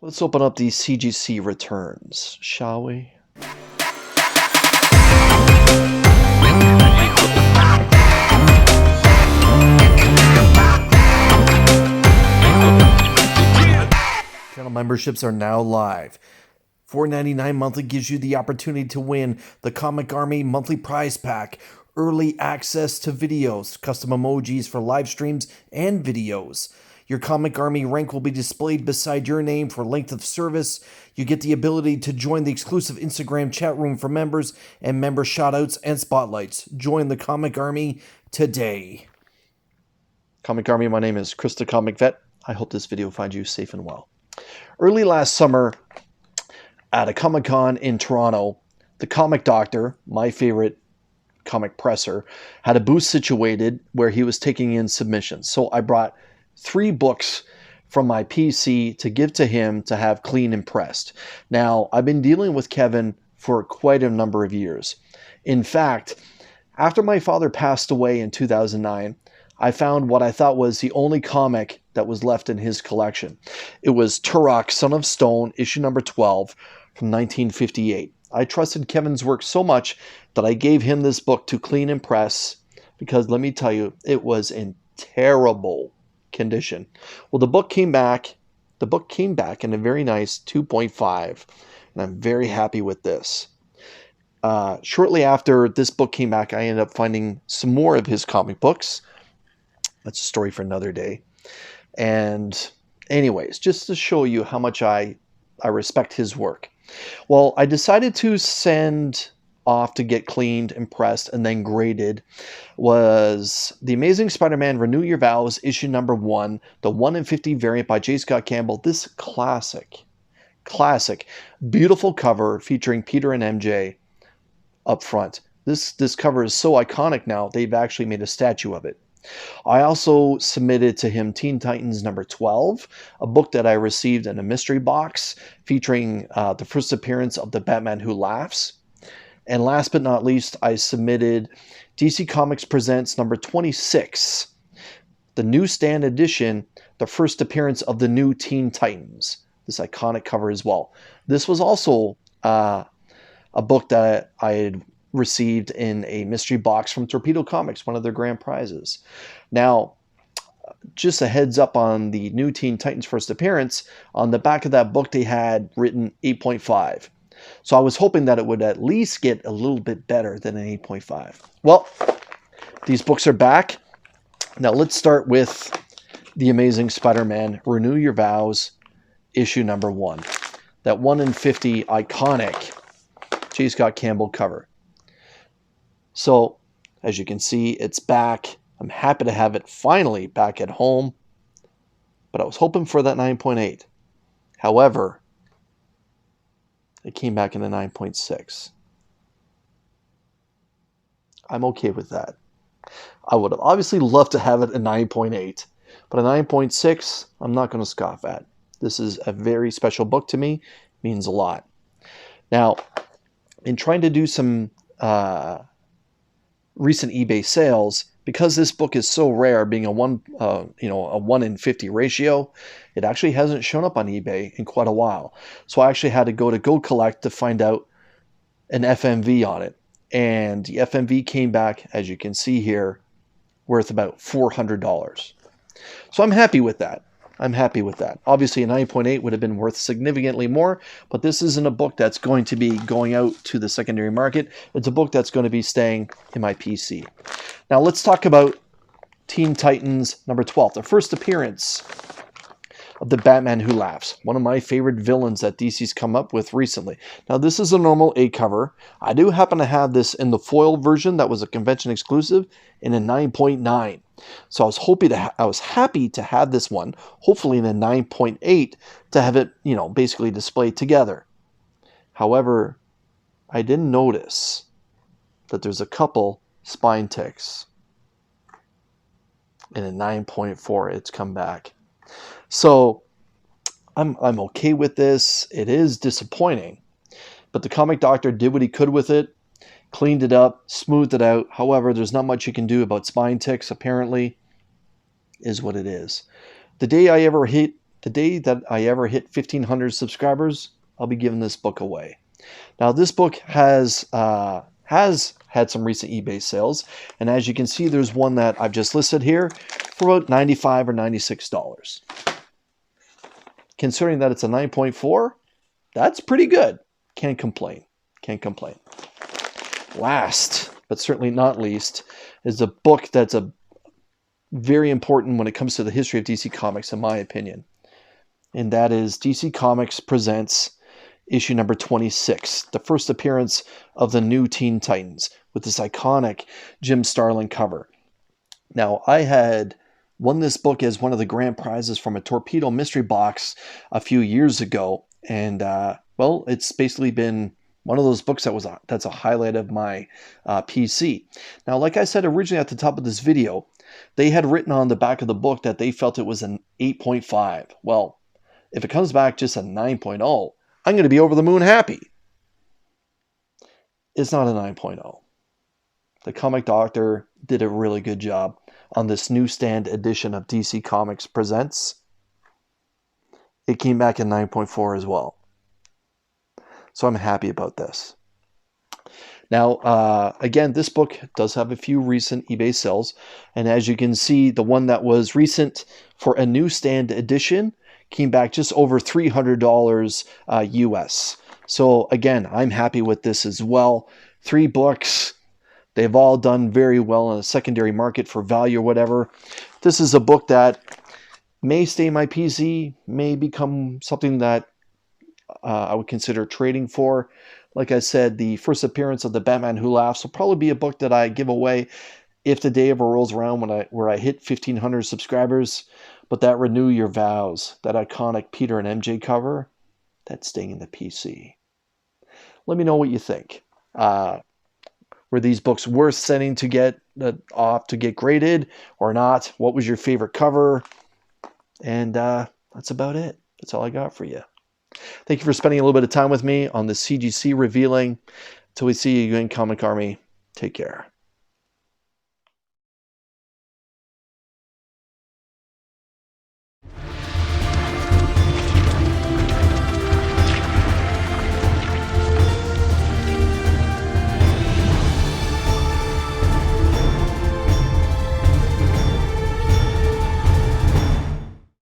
Let's open up these CGC returns, shall we? Channel memberships are now live. $4.99 monthly gives you the opportunity to win the Comic Army monthly prize pack, early access to videos, custom emojis for live streams and videos. Your Comic Army rank will be displayed beside your name for length of service. You get the ability to join the exclusive Instagram chat room for members and member shoutouts and spotlights. Join the Comic Army today. Comic Army, my name is Krista Comic Vet. I hope this video finds you safe and well. Early last summer, at a Comic-Con in Toronto, the Comic Doctor, my favorite comic presser, had a booth situated where he was taking in submissions. So I brought 3 books from my PC to give to him to have clean and pressed. Now, I've been dealing with Kevin for quite a number of years. In fact, after my father passed away in 2009, I found what I thought was the only comic that was left in his collection. It was Turok, Son of Stone, issue number 12 from 1958. I trusted Kevin's work so much that I gave him this book to clean and press because, let me tell you, it was in terrible condition. Well, the book came back in a very nice 2.5, and I'm very happy with this. Shortly after this book came back, I ended up finding some more of his comic books. That's a story for another day. And anyways, just to show you how much I respect his work. Well, I decided to send off to get cleaned and pressed and then graded was The Amazing Spider-Man Renew Your Vows, issue number 1, the 1 in 50 variant by J. Scott Campbell. This classic, beautiful cover featuring Peter and MJ up front. This cover is so iconic now, they've actually made a statue of it. I also submitted to him Teen Titans number 12, a book that I received in a mystery box featuring the first appearance of the Batman Who Laughs. And last but not least, I submitted DC Comics Presents number 26, the newsstand edition, the first appearance of the new Teen Titans, this iconic cover as well. This was also a book that I had received in a mystery box from Torpedo Comics, one of their grand prizes. Now, just a heads up on the new Teen Titans first appearance, on the back of that book they had written 8.5. So I was hoping that it would at least get a little bit better than an 8.5. Well, these books are back. Now let's start with The Amazing Spider-Man Renew Your Vows, issue number 1. That 1 in 50 iconic J. Scott Campbell cover. So, as you can see, it's back. I'm happy to have it finally back at home. But I was hoping for that 9.8. However, it came back in a 9.6. I'm okay with that. I would have obviously loved to have it a 9.8. But a 9.6, I'm not going to scoff at. This is a very special book to me. It means a lot. Now, in trying to do some recent eBay sales, because this book is so rare, being a 1 in 50 ratio, it actually hasn't shown up on eBay in quite a while. So I actually had to go to Go Collect to find out an FMV on it. And the FMV came back, as you can see here, worth about $400. So I'm happy with that. Obviously, a 9.8 would have been worth significantly more, but this isn't a book that's going to be going out to the secondary market. It's a book that's going to be staying in my PC. Now, let's talk about Teen Titans number 12, the first appearance of the Batman Who Laughs, one of my favorite villains that DC's come up with recently. Now, this is a normal A cover. I do happen to have this in the foil version that was a convention exclusive in a 9.9. So I was happy to have this one, hopefully in a 9.8, to have it, basically displayed together. However, I didn't notice that there's a couple spine ticks. In a 9.4, it's come back. So I'm okay with this. It is disappointing, but the Comic Doctor did what he could with it, cleaned it up, smoothed it out. However, there's not much you can do about spine ticks, apparently, is what it is. The day I ever hit the day that I ever hit 1,500 subscribers, I'll be giving this book away. Now, this book has had some recent eBay sales, and as you can see, there's one that I've just listed here for about $95 or $96. Considering that it's a 9.4, that's pretty good. Can't complain. Can't complain. Last, but certainly not least, is a book that's very important when it comes to the history of DC Comics, in my opinion. And that is DC Comics Presents issue number 26, the first appearance of the new Teen Titans, with this iconic Jim Starlin cover. Now, I had won this book as one of the grand prizes from a Torpedo mystery box a few years ago, and well, it's basically been one of those books that's a highlight of my PC. Now, like I said originally at the top of this video, they had written on the back of the book that they felt it was an 8.5. Well, if it comes back just a 9.0, I'm going to be over the moon happy. It's not a 9.0. The Comic Doctor did a really good job on this newsstand edition of DC Comics Presents. It came back at 9.4 as well. So I'm happy about this. Now, again, this book does have a few recent eBay sales. And as you can see, the one that was recent for a newsstand edition came back just over $300 US. So again, I'm happy with this as well. 3 books. They've all done very well in a secondary market for value or whatever. This is a book that may stay in my PC, may become something that I would consider trading for. Like I said, the first appearance of the Batman Who Laughs will probably be a book that I give away if the day ever rolls around where I hit 1,500 subscribers. But that Renew Your Vows, that iconic Peter and MJ cover, that's staying in the PC. Let me know what you think. Were these books worth sending to get off to get graded or not? What was your favorite cover? And that's about it. That's all I got for you. Thank you for spending a little bit of time with me on the CGC revealing. Until we see you again, Comic Army, take care.